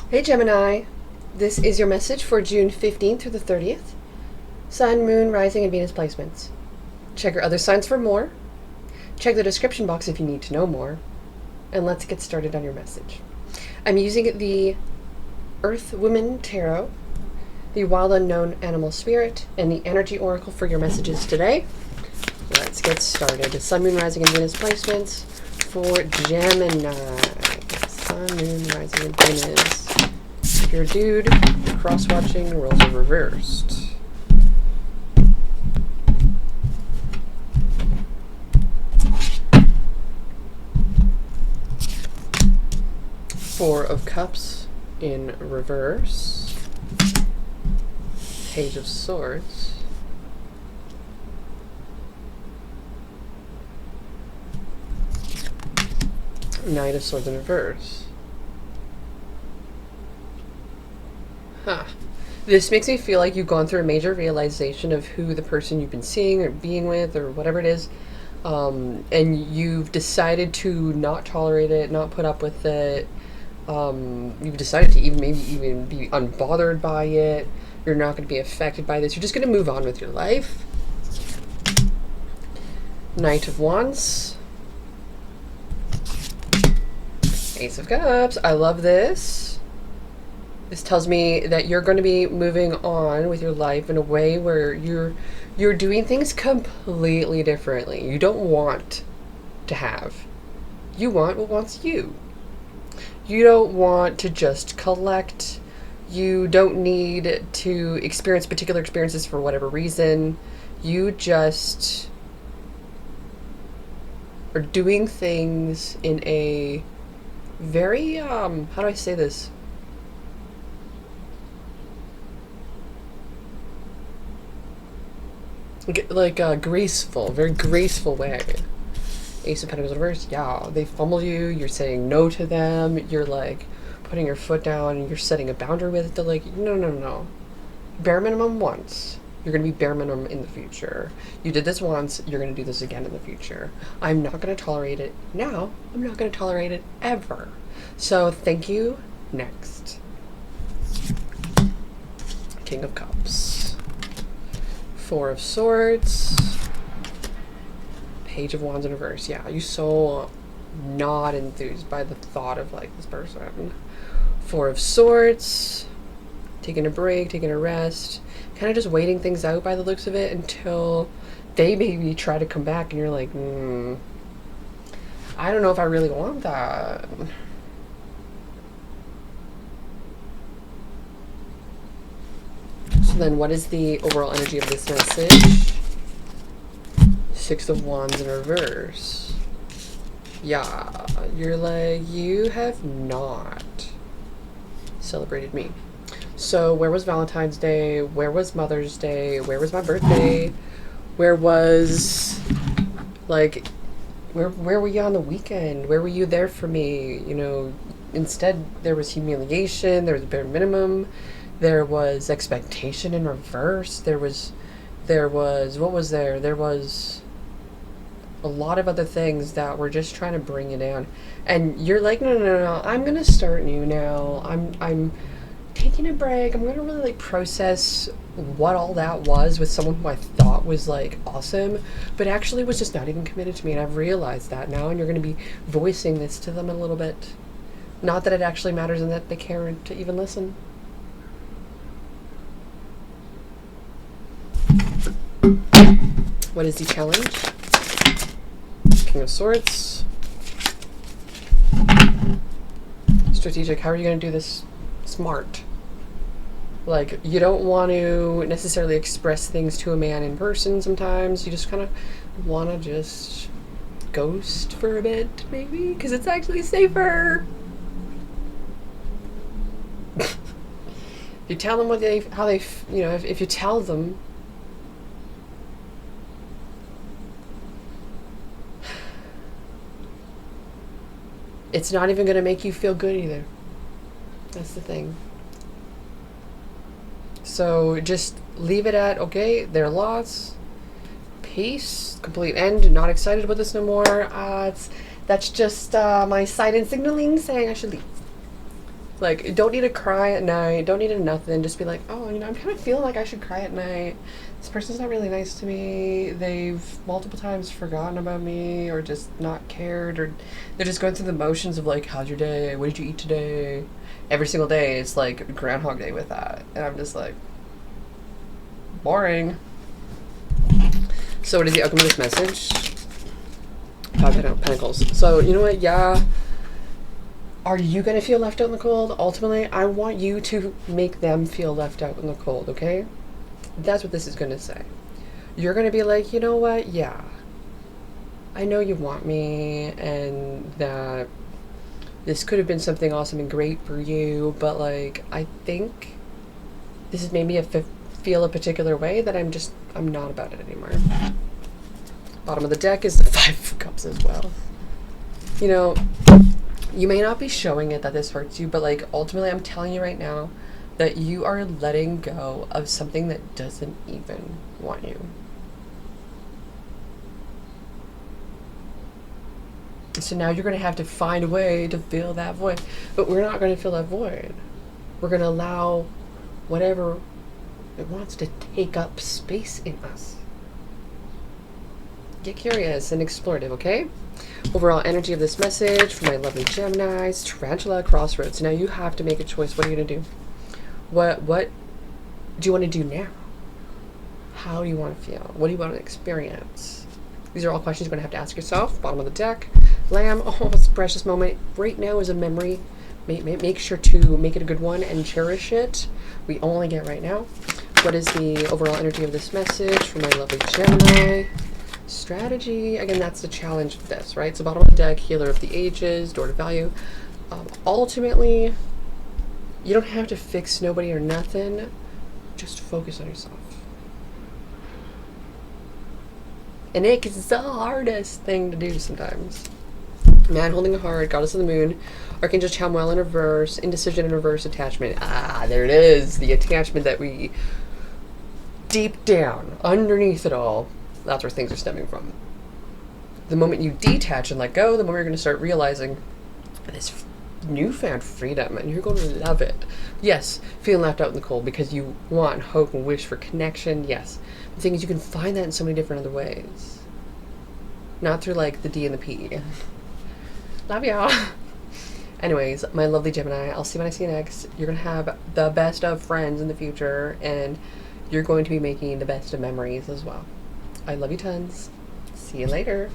Hey Gemini, this is your message for June 15th through the 30th. Sun, Moon, Rising, and Venus placements. Check your other signs for more. Check the description box if you need to know more. And let's get started on your message. I'm using the Earth Woman Tarot, the Wild Unknown Animal Spirit, and the Energy Oracle for your messages today. Let's get started. Sun, Moon, Rising, and Venus placements for Gemini. Sun, Moon, Rising, and Venus. If you're a dude, cross-watching, roles are reversed. Four of Cups in reverse. Page of Swords. Knight of Swords in reverse. Huh. This makes me feel like you've gone through a major realization of who the person you've been seeing or being with or whatever it is. And you've decided to not tolerate it, not put up with it. You've decided to maybe even be unbothered by it. You're not going to be affected by this. You're just going to move on with your life. Knight of Wands. Ace of Cups. I love this. This tells me that you're going to be moving on with your life in a way where you're doing things completely differently. You don't want to have. You want what wants you. You don't want to just collect. You don't need to experience particular experiences for whatever reason. You just are doing things in a very, how do I say this? Like a graceful, very graceful way. Ace of Pentacles reverse. Yeah, they fumble you. You're saying no to them. You're like putting your foot down and you're setting a boundary with it. They're like, no. Bare minimum once. You're going to be bare minimum in the future. You did this once. You're going to do this again in the future. I'm not going to tolerate it now. I'm not going to tolerate it ever. So thank you. Next. King of Cups. Four of Swords. Page of Wands in reverse. Yeah, you so not enthused by the thought of like this person. Four of Swords. Taking a break, taking a rest. Kind of just waiting things out by the looks of it until they maybe try to come back and you're like, I don't know if I really want that. So then what is the overall energy of this message? Six of Wands in reverse. Yeah, you're like, you have not celebrated me. So where was Valentine's Day? Where was Mother's Day? Where was my birthday? Where was, like, where were you on the weekend? Where were you there for me? You know, instead there was humiliation, there was bare minimum. There was expectation in reverse. There was, what was there? There was a lot of other things that were just trying to bring you down. And you're like, no, I'm going to start new now. I'm taking a break. I'm going to really like process what all that was with someone who I thought was like awesome, but actually was just not even committed to me. And I've realized that now, and you're going to be voicing this to them a little bit. Not that it actually matters and that they care to even listen. What is the challenge? King of Swords. Strategic. How are you going to do this smart? Like, you don't want to necessarily express things to a man in person sometimes. You just kind of want to just ghost for a bit, maybe, because it's actually safer. You tell them how they, you know, if you tell them, it's not even going to make you feel good either. That's the thing. So just leave it at, okay, their loss, peace, complete end, not excited about this no more. That's just my silent signaling saying I should leave. Like, don't need to cry at night. Don't need to nothing. Just be like, oh, you know, I'm kind of feeling like I should cry at night. This person's not really nice to me. They've multiple times forgotten about me or just not cared. Or they're just going through the motions of like, how's your day? What did you eat today? Every single day, it's like Groundhog Day with that. And I'm just like, boring. So what is the outcome of this message? Five of Pentacles. So, you know what? Yeah. Are you going to feel left out in the cold? Ultimately, I want you to make them feel left out in the cold, okay? That's what this is going to say. You're going to be like, you know what? Yeah. I know you want me and that this could have been something awesome and great for you, but like, I think this has made me feel a particular way that I'm not about it anymore. Bottom of the deck is the Five of Cups as well. You know, you may not be showing it that this hurts you, but like ultimately I'm telling you right now that you are letting go of something that doesn't even want you. So now you're going to have to find a way to fill that void. But we're not going to fill that void. We're going to allow whatever it wants to take up space in us. Get curious and explorative, okay? Overall energy of this message for my lovely Geminis, Tarantula Crossroads. Now you have to make a choice. What are you going to do? What do you want to do now? How do you want to feel? What do you want to experience? These are all questions you're going to have to ask yourself. Bottom of the deck. Lamb, oh, it's a precious moment. Right now is a memory. Make sure to make it a good one and cherish it. We only get right now. What is the overall energy of this message for my lovely Gemini? Strategy, again, that's the challenge of this, right? So bottom of the deck, Healer of the Ages, Door to Value. Ultimately, you don't have to fix nobody or nothing. Just focus on yourself. And it's the hardest thing to do sometimes. Man holding a heart, Goddess of the Moon, Archangel Chamuel in reverse, Indecision in reverse, Attachment. Ah, there it is. The attachment that we, deep down, underneath it all, that's where things are stemming from. The moment you detach and let go, the moment you're going to start realizing this newfound freedom, and you're going to love it. Yes, feeling left out in the cold because you want, hope, and wish for connection. Yes. The thing is, you can find that in so many different other ways. Not through, like, the D and the P. Love y'all. Anyways, my lovely Gemini, I'll see you when I see you next. You're going to have the best of friends in the future, and you're going to be making the best of memories as well. I love you tons. See you later.